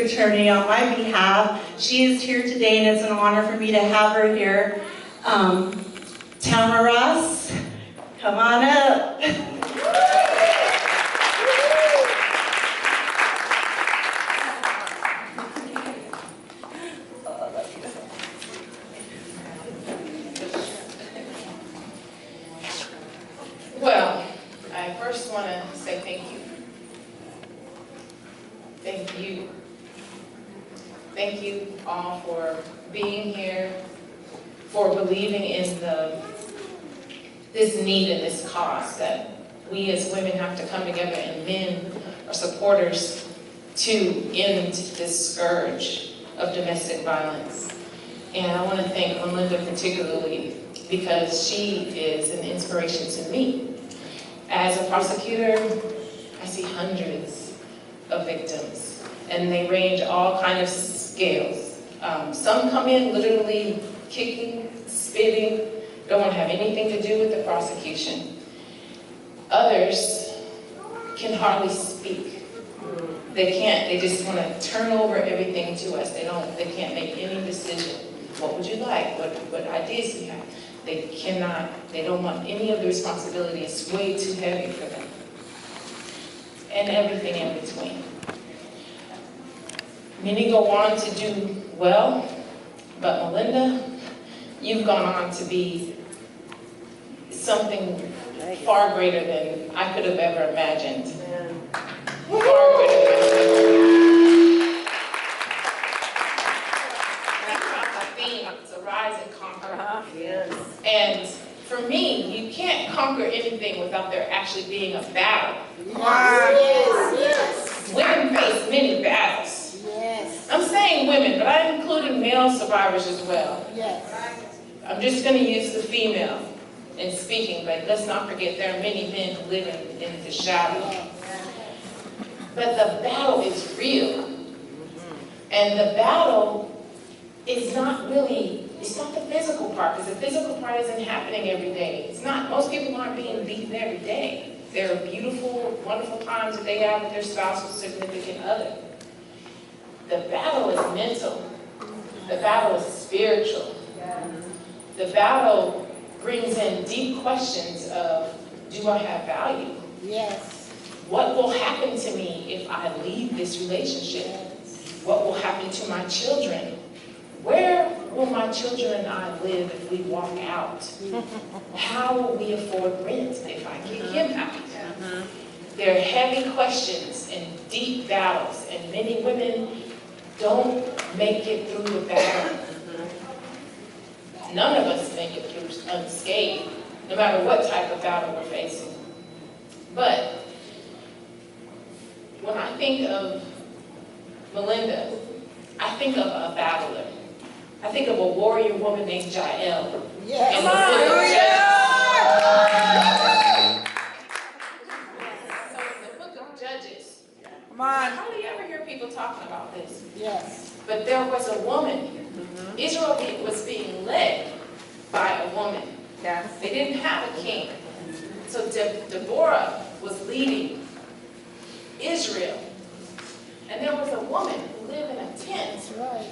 attorney on my behalf. She is here today, and it's an honor for me to have her here. TAMARA, come on up. Well, I first want to say thank you. Thank you. Thank you all for being here, for believing in this need and this cause that we as women have to come together, and men are supporters to end this scourge of domestic violence. And I want to thank Melinda particularly because she is an inspiration to me. As a prosecutor, I see hundreds of victims, and they range all kinds of scales. Some come in literally kicking, spitting, don't want to have anything to do with the prosecution. Others can hardly speak. They just want to turn over everything to us. They can't make any decision. What would you like? What ideas do you have? They don't want any of the responsibility. It's way too heavy for them. And everything in between. Many go on to do well, but Melinda, you've gone on to be something far greater than I could have ever imagined. Far greater than I could have ever imagined. Think about the theme, it's Arise and Conquer. Yes. And for me, you can't conquer anything without there actually being a battle. Yes, yes. Women face many battles. Yes. I'm saying women, but I'm including male survivors as well. Yes. I'm just going to use the female in speaking, but let's not forget there are many men who live in the shadow. But the battle is real. And the battle is not really, it's not the physical part, because the physical part isn't happening every day. It's not, most people aren't being beaten every day. There are beautiful, wonderful times that they have with their spouse or significant other. The battle is mental. The battle is spiritual. The battle brings in deep questions of, do I have value? Yes. What will happen to me if I leave this relationship? What will happen to my children? Where will my children and I live if we walk out? How will we afford rent if I kick him out? There are heavy questions and deep battles, and many women don't make it through the battle. None of us make it through unscathed, no matter what type of battle we're facing. But when I think of Melinda, I think of a battler. I think of a warrior woman named Jael. Yes. In the book of Judges. So in the book of Judges, I hardly ever hear people talking about this. Yes. But there was a woman. Israel was being led by a woman. Yes. They didn't have a king. So Deborah was leading Israel. And there was a woman who lived in a tent. That's right.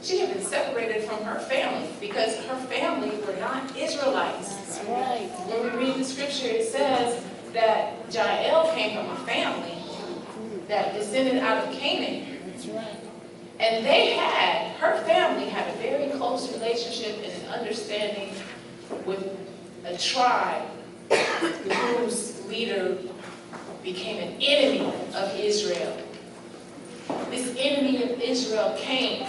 She had been separated from her family because her family were not Israelites. That's right. When we read the scripture, it says that Jael came from a family that descended out of Canaan. That's right. And her family had a very close relationship and an understanding with a tribe whose leader became an enemy of Israel. This enemy of Israel came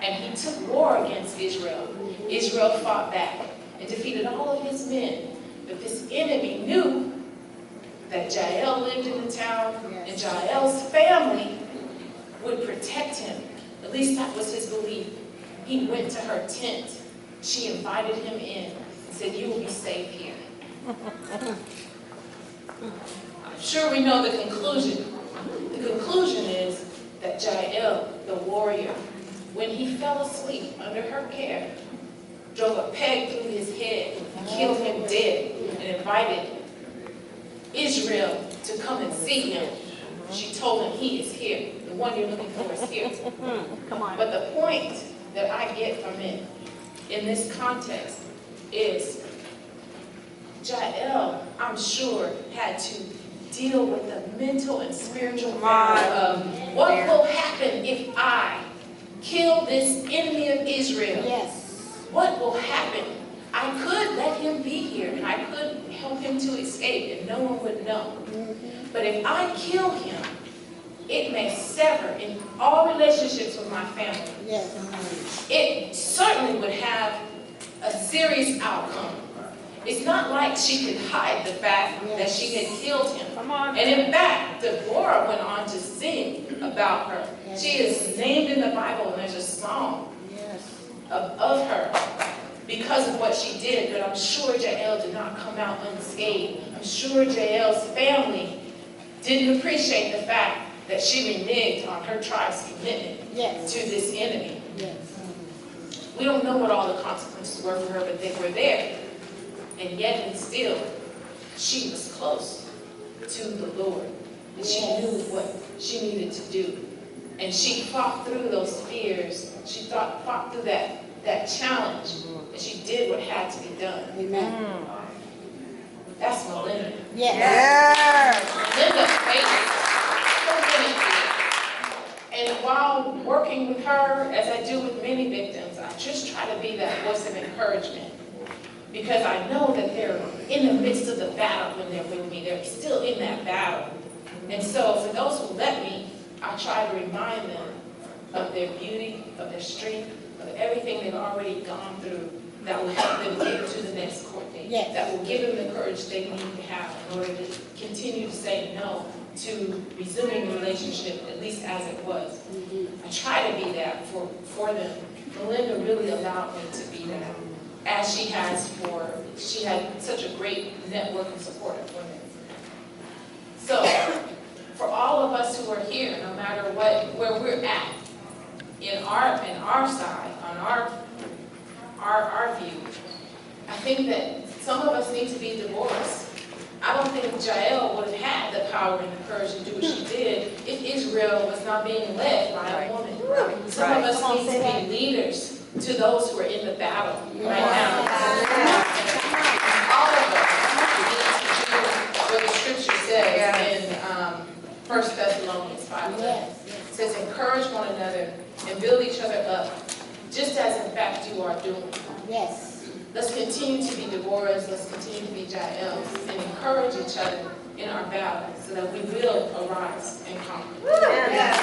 and he took war against Israel. Israel fought back and defeated all of his men. But this enemy knew that Jael lived in the town, and Jael's family would protect him. At least that was his belief. He went to her tent. She invited him in and said, "You will be safe here." I'm sure we know the conclusion. The conclusion is that Jael, the warrior, when he fell asleep under her care, drove a peg through his head, killed him dead, and invited Israel to come and see him. She told him, "He is here. The one you're looking for is here. Come on. But the point that I get from it in this context is Jael, I'm sure, had to deal with the mental and spiritual battle of what will happen if I kill this enemy of Israel? Yes. What will happen? I could let him be here and I could help him to escape and no one would know. But if I kill him, it may sever in all relationships with my family. Yes. It certainly would have a serious outcome. It's not like she could hide the fact that she had killed him. Come on. And in fact, Deborah went on to sing about her. She is named in the Bible, and there's a song of her because of what she did. But I'm sure Jael did not come out unscathed. I'm sure Jael's family didn't appreciate the fact that she reneged on her tribe's commitment to this enemy. Yes. We don't know what all the consequences were for her, but they were there. And yet and still, she was close to the Lord. And she knew what she needed to do. And she fought through those fears. She fought through that challenge. And she did what had to be done. Amen. That's Melinda. Yes. Melinda's faith. And while working with her, as I do with many victims, I just try to be that voice of encouragement. Because I know that they're in the midst of the battle when they're with me. They're still in that battle. And so for those who let me, I try to remind them of their beauty, of their strength, of everything they've already gone through that will help them get to the next court date. Yes. That will give them the courage they need to have in order to continue to say no to resuming the relationship, at least as it was. I try to be that for them. Melinda really allowed me to be that. As she had such a great network and support of women. So, for all of us who are here, no matter where we're at, in our side, on our view, I think that some of us need to be divorced. I don't think Jael would have had the power and the courage to do what she did if Israel was not being led by a woman. Some of us need to be leaders to those who are in the battle right now. All of us need to do what the scripture says in 1 Thessalonians 5:11. It says, encourage one another and build each other up, just as in fact you are doing. Yes. Let's continue to be Deborahs, let's continue to be Jaels, and encourage each other in our battle so that we will arise and conquer.